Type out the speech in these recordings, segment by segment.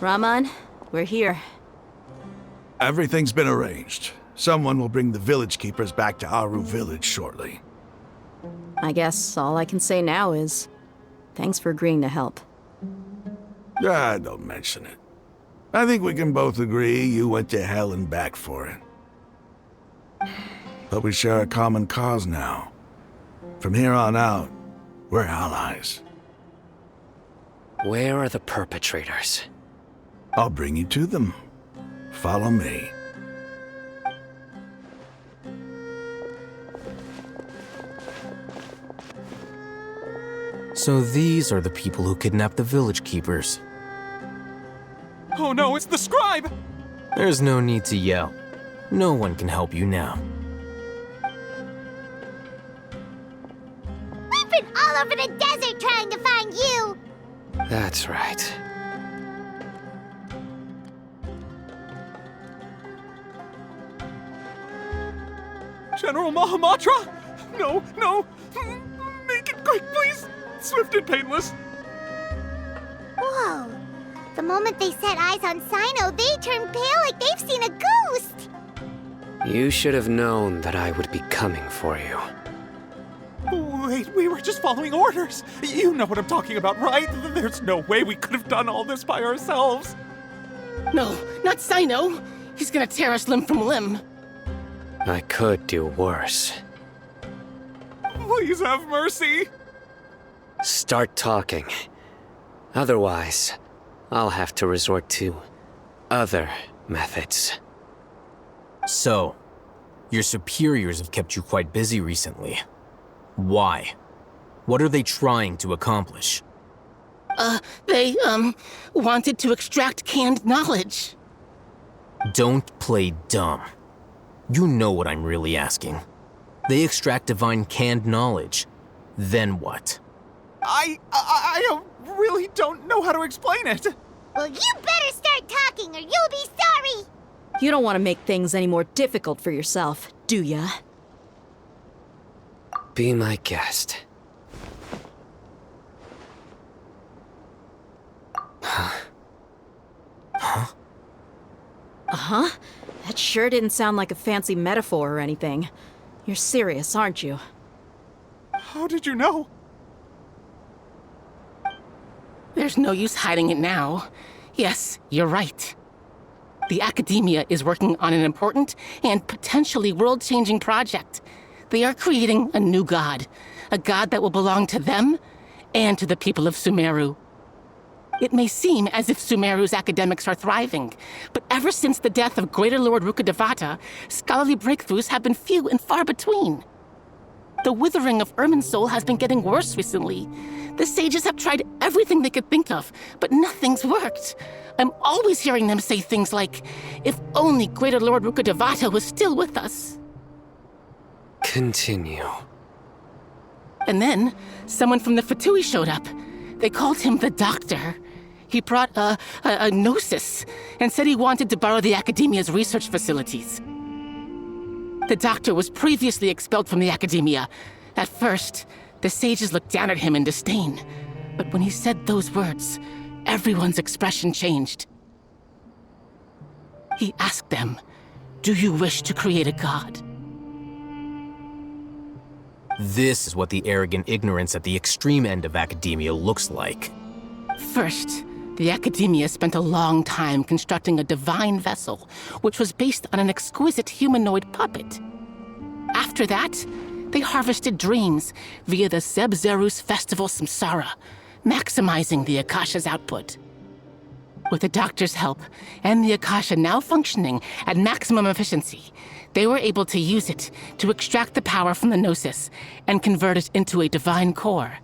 Raman, we're here. Everything's been arranged. Someone will bring the village keepers back to Aru village shortly. I guess all I can say now is, thanks for agreeing to help. Don't mention it. I think we can both agree you went to hell and back for it. But we share a common cause now. From here on out, we're allies. Where are the perpetrators? I'll bring you to them. Follow me. So these are the people who kidnapped the village keepers. Oh no, it's the scribe! There's no need to yell. No one can help you now. We've been all over the desert trying to find you! That's right. General Mahamatra? No, no! Make it quick, please! Swift and painless! Whoa. The moment they set eyes on Sino, they turn pale like they've seen a ghost! You should have known that I would be coming for you. Wait, we were just following orders! You know what I'm talking about, right? There's no way we could have done all this by ourselves! No, not Sino! He's gonna tear us limb from limb. I could do worse. Please have mercy! Start talking. Otherwise, I'll have to resort to other methods. So, your superiors have kept you quite busy recently. Why? What are they trying to accomplish? They wanted to extract canned knowledge. Don't play dumb. You know what I'm really asking. They extract divine canned knowledge. Then what? I really don't know how to explain it. Well, you better start talking or you'll be sorry! You don't want to make things any more difficult for yourself, do ya? Be my guest. Uh-huh. That sure didn't sound like a fancy metaphor or anything. You're serious, aren't you? How did you know? There's no use hiding it now. Yes, you're right. The Academia is working on an important and potentially world-changing project. They are creating a new god. A god that will belong to them and to the people of Sumeru. It may seem as if Sumeru's academics are thriving, but ever since the death of Greater Lord Rukkhadevata, scholarly breakthroughs have been few and far between. The withering of Irminsul has been getting worse recently. The sages have tried everything they could think of, but nothing's worked. I'm always hearing them say things like, if only Greater Lord Rukkhadevata was still with us. Continue. And then, someone from the Fatui showed up. They called him the Doctor. He brought a gnosis and said he wanted to borrow the Academia's research facilities. The Doctor was previously expelled from the Academia. At first, the sages looked down at him in disdain. But when he said those words, everyone's expression changed. He asked them, "Do you wish to create a god?" This is what the arrogant ignorance at the extreme end of academia looks like. First, the Academia spent a long time constructing a divine vessel, which was based on an exquisite humanoid puppet. After that, they harvested dreams via the Zeb-Zerus Festival Samsara, maximizing the Akasha's output. With the Doctor's help, and the Akasha now functioning at maximum efficiency, they were able to use it to extract the power from the Gnosis and convert it into a divine core.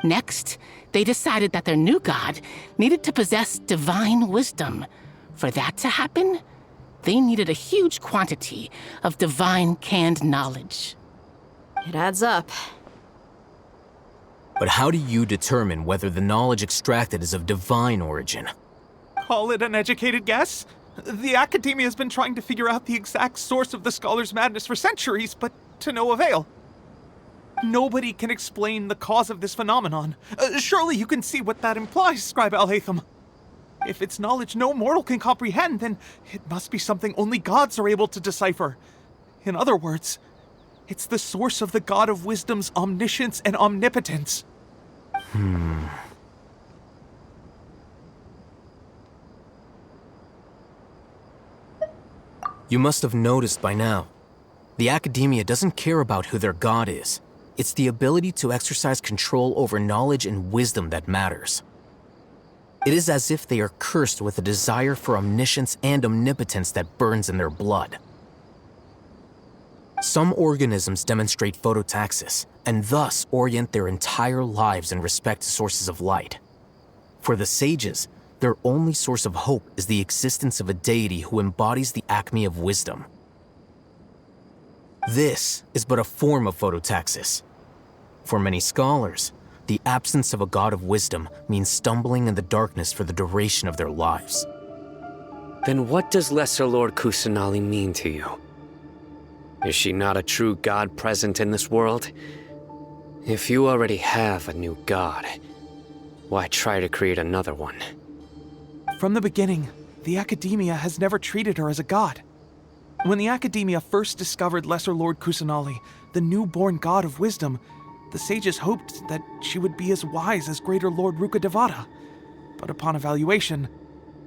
Next, they decided that their new god needed to possess divine wisdom. For that to happen, they needed a huge quantity of divine canned knowledge. It adds up. But how do you determine whether the knowledge extracted is of divine origin? Call it an educated guess? The Academia has been trying to figure out the exact source of the scholar's madness for centuries, but to no avail. Nobody can explain the cause of this phenomenon. Surely you can see what that implies, Scribe Al-Haytham. If it's knowledge no mortal can comprehend, then it must be something only gods are able to decipher. In other words, it's the source of the God of Wisdom's omniscience and omnipotence. You must have noticed by now. The Academia doesn't care about who their god is. It's the ability to exercise control over knowledge and wisdom that matters. It is as if they are cursed with a desire for omniscience and omnipotence that burns in their blood. Some organisms demonstrate phototaxis, and thus orient their entire lives in respect to sources of light. For the sages, their only source of hope is the existence of a deity who embodies the acme of wisdom. This is but a form of phototaxis. For many scholars, the absence of a god of wisdom means stumbling in the darkness for the duration of their lives. Then what does Lesser Lord Kusanali mean to you? Is she not a true god present in this world? If you already have a new god, why try to create another one? From the beginning, the Academia has never treated her as a god. When the Academia first discovered Lesser Lord Kusanali, the newborn god of wisdom, the sages hoped that she would be as wise as Greater Lord Rukkhadevata. But upon evaluation,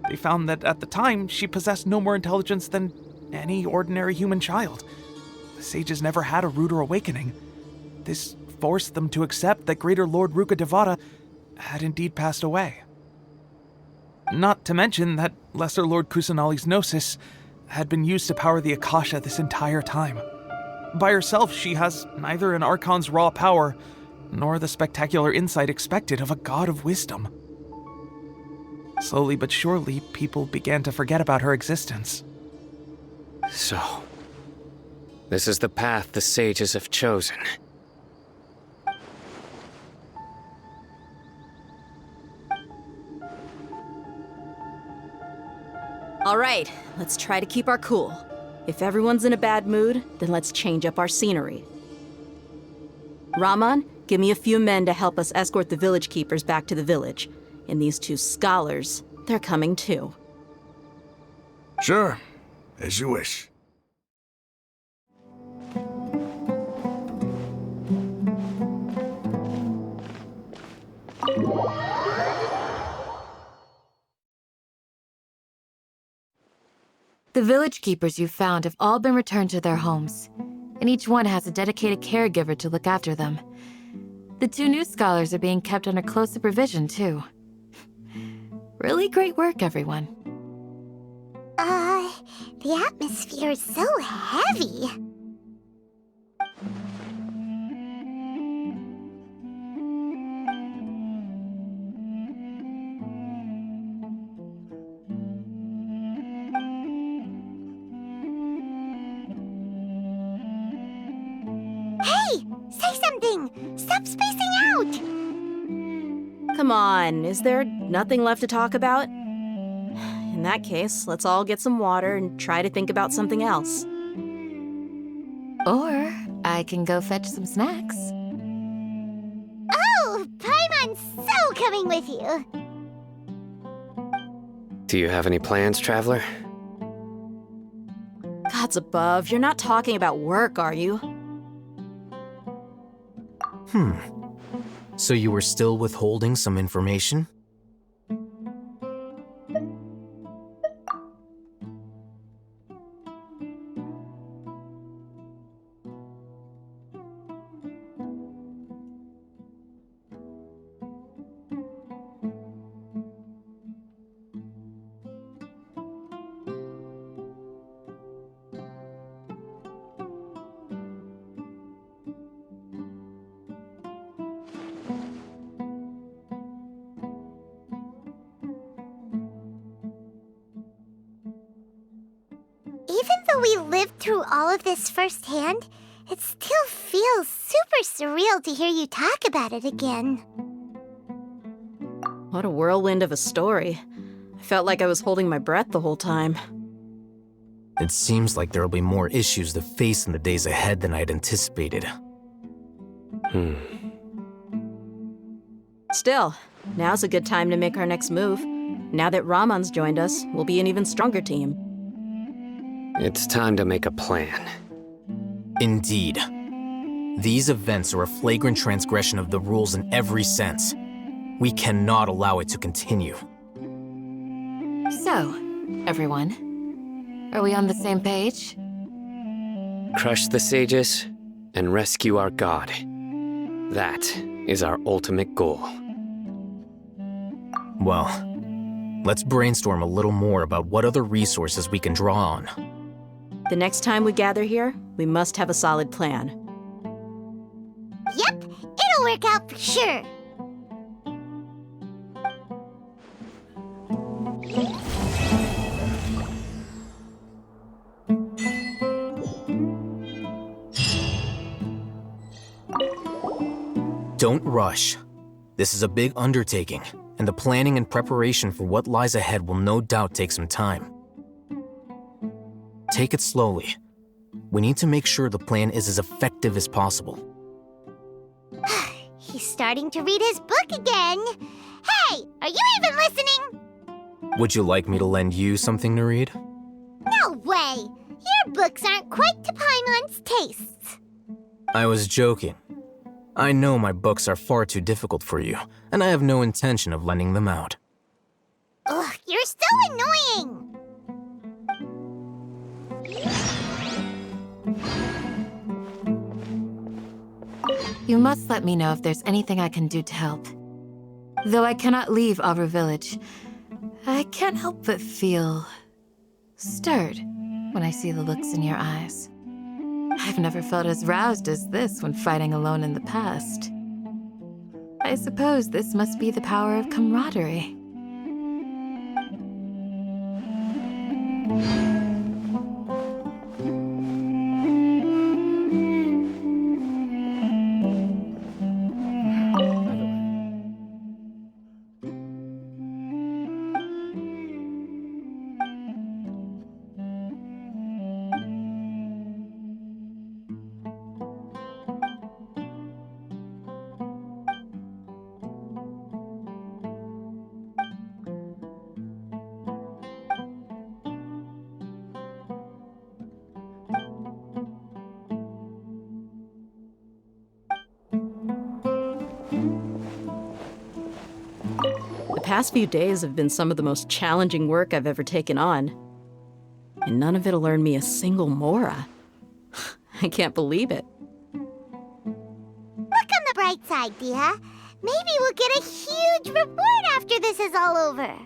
they found that at the time she possessed no more intelligence than any ordinary human child. The sages never had a ruder awakening. This forced them to accept that Greater Lord Rukkhadevata had indeed passed away. Not to mention that Lesser Lord Kusanali's gnosis had been used to power the Akasha this entire time. By herself, she has neither an Archon's raw power, nor the spectacular insight expected of a god of wisdom. Slowly but surely, people began to forget about her existence. So, this is the path the sages have chosen. All right, let's try to keep our cool. If everyone's in a bad mood, then let's change up our scenery. Rahman, give me a few men to help us escort the village keepers back to the village. And these two scholars, they're coming too. Sure, as you wish. The village keepers you found have all been returned to their homes, and each one has a dedicated caregiver to look after them. The two new scholars are being kept under close supervision, too. Really great work, everyone. The atmosphere is so heavy. Say something! Stop spacing out! Come on, is there nothing left to talk about? In that case, let's all get some water and try to think about something else. Or I can go fetch some snacks. Oh, Paimon's so coming with you! Do you have any plans, Traveler? Gods above, you're not talking about work, are you? So you were still withholding some information? Even though we lived through all of this firsthand, it still feels super surreal to hear you talk about it again. What a whirlwind of a story. I felt like I was holding my breath the whole time. It seems like there'll be more issues to face in the days ahead than I'd anticipated. Still, now's a good time to make our next move. Now that Ramon's joined us, we'll be an even stronger team. It's time to make a plan. Indeed. These events are a flagrant transgression of the rules in every sense. We cannot allow it to continue. So, everyone, are we on the same page? Crush the sages and rescue our god. That is our ultimate goal. Well, let's brainstorm a little more about what other resources we can draw on. The next time we gather here, we must have a solid plan. Yep, it'll work out for sure. Don't rush. This is a big undertaking, and the planning and preparation for what lies ahead will no doubt take some time. Take it slowly. We need to make sure the plan is as effective as possible. He's starting to read his book again. Hey, are you even listening? Would you like me to lend you something to read? No way. Your books aren't quite to Paimon's tastes. I was joking. I know my books are far too difficult for you, and I have no intention of lending them out. Ugh, you're so annoying. You must let me know if there's anything I can do to help. Though I cannot leave Aru Village, I can't help but feel stirred when I see the looks in your eyes. I've never felt as roused as this when fighting alone in the past. I suppose this must be the power of camaraderie. The past few days have been some of the most challenging work I've ever taken on. And none of it'll earn me a single mora. I can't believe it. Look on the bright side, Dia. Maybe we'll get a huge reward after this is all over.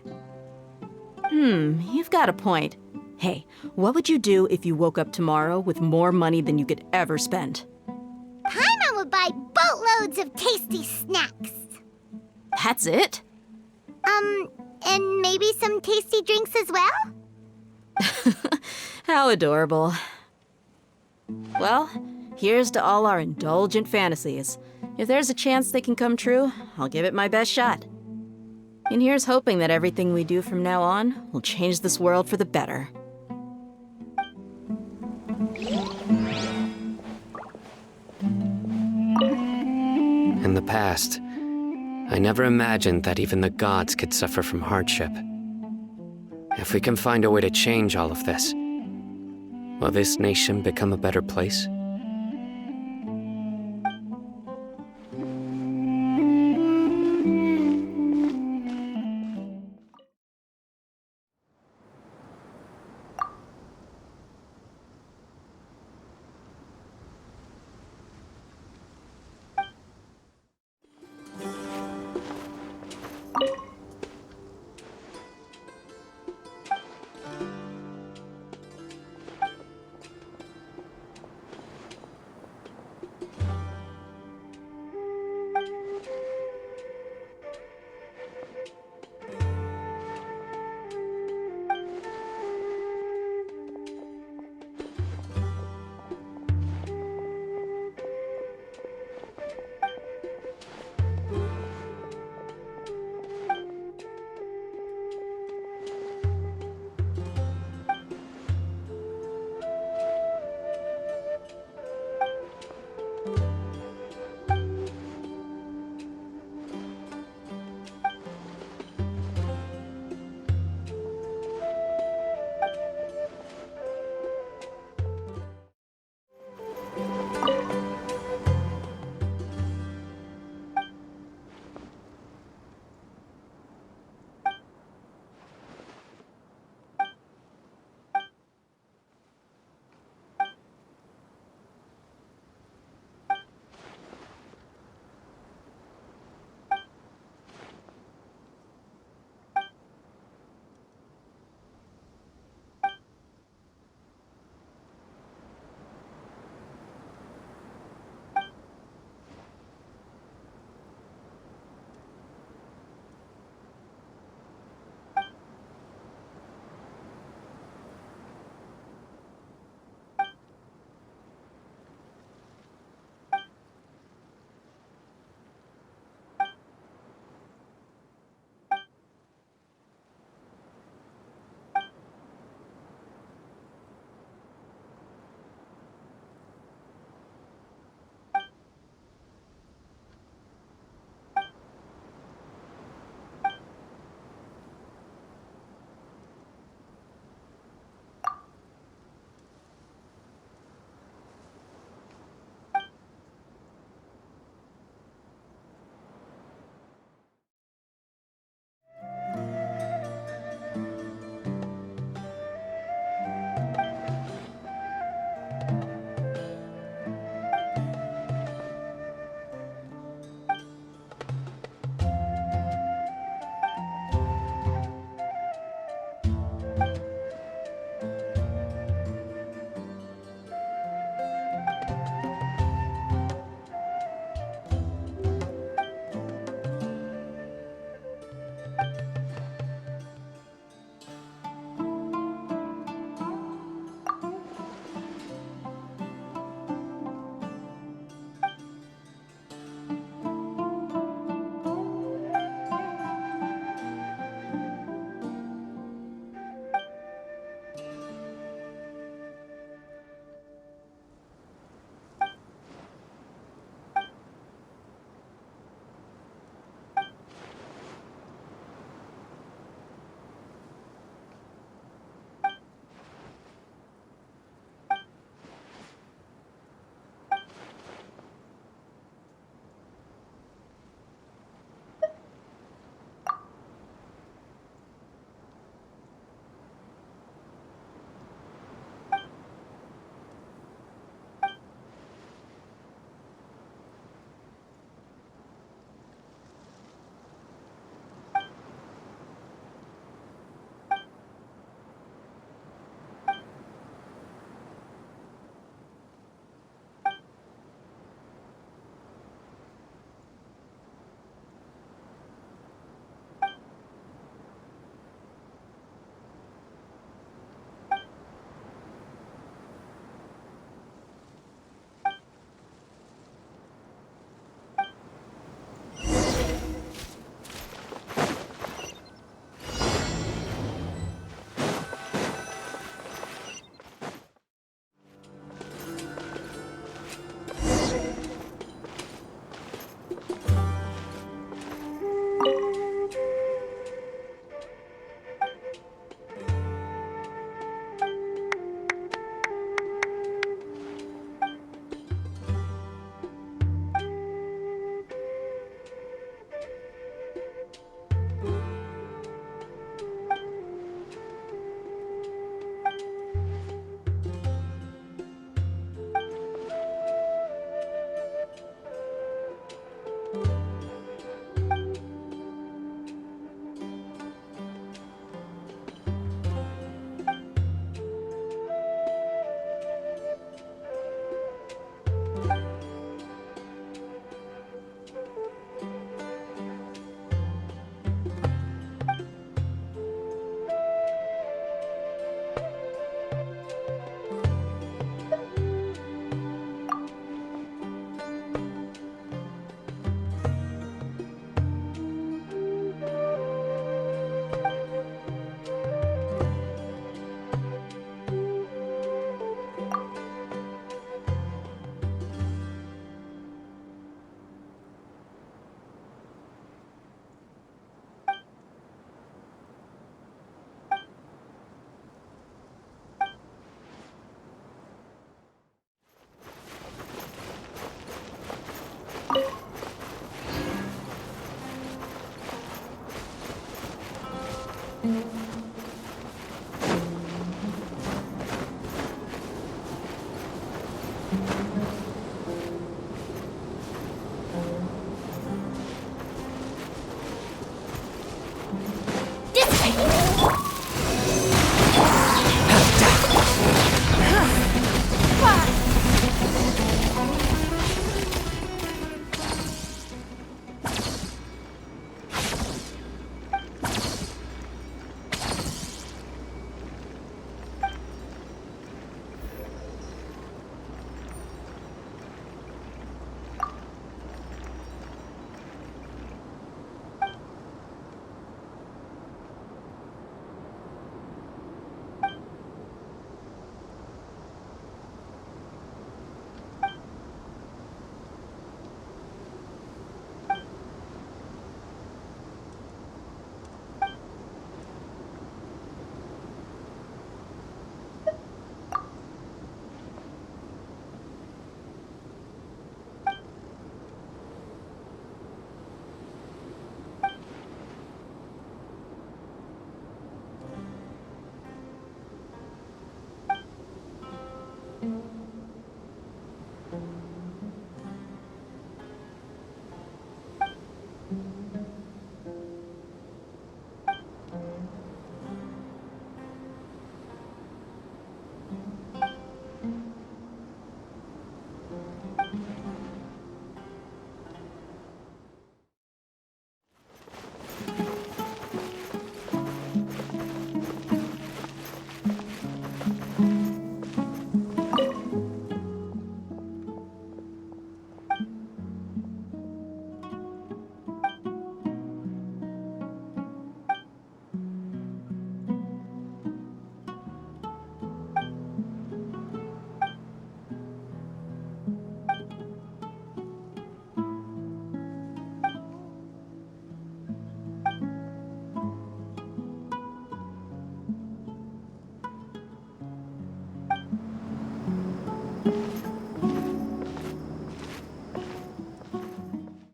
You've got a point. Hey, what would you do if you woke up tomorrow with more money than you could ever spend? Paimon would buy boatloads of tasty snacks. That's it? And maybe some tasty drinks as well? How adorable. Well, here's to all our indulgent fantasies. If there's a chance they can come true, I'll give it my best shot. And here's hoping that everything we do from now on will change this world for the better. In the past, I never imagined that even the gods could suffer from hardship. If we can find a way to change all of this, will this nation become a better place?